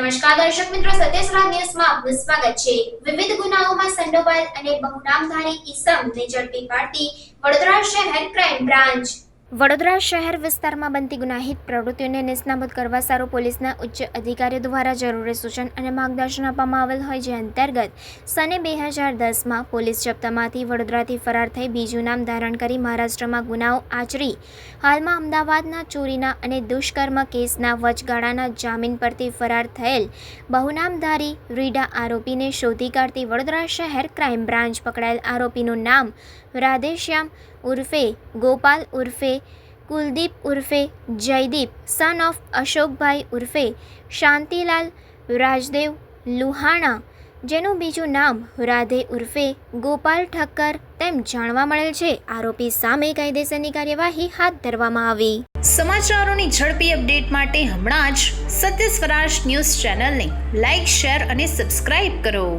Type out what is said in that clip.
નમસ્કાર દર્શક મિત્રો, સત્યસરા ન્યૂઝમાં આપનું સ્વાગત છે। વિવિધ ગુનાઓમાં સંડોવાયેલ અને બહુનામધારી ઈસમને ઝડપી પાડતી વડોદરા શહેર ક્રાઇમ બ્રાન્ચ। વડોદરા શહેર વિસ્તારમાં બનતી ગુનાહિત પ્રવૃત્તિઓને નેસ્તનાબૂદ કરવા સારો પોલીસના ઉચ્ચ અધિકારીઓ દ્વારા જરૂરી સૂચન અને માર્ગદર્શન આપવામાં આવેલ હોય, જે અંતર્ગત સને 2010માં પોલીસ જપ્તામાંથી વડોદરાથી ફરાર થઈ બીજું નામ ધારણ કરી મહારાષ્ટ્રમાં ગુનાઓ આચરી હાલમાં અમદાવાદના ચોરીના અને દુષ્કર્મ કેસના વચગાળાના જામીન પરથી ફરાર થયેલ બહુનામધારી રીડા આરોપીને શોધી કાઢતી વડોદરા શહેર ક્રાઇમ બ્રાન્ચ પકડાયેલ આરોપીનું નામ રાધેશ્યામ ઉર્ફે ગોપાલ ઉર્ફે કુલદીપ ઉર્ફે જયદીપ સન ઓફ અશોકભાઈ ઉર્ફે શાંતિલાલ રાજદેવ લુહાણા, જેનું બીજું નામ રાધે ઉર્ફે ગોપાલ ઠક્કર તેમ જાણવા મળેલ છે। આરોપી સામે કાયદેસરની કાર્યવાહી હાથ ધરવામાં આવી। સમાચારોની ઝડપી અપડેટ માટે હમણાં જ સત્ય સ્વરાજ ન્યૂઝ ચેનલને લાઇક, શેર અને સબસ્ક્રાઇબ કરો।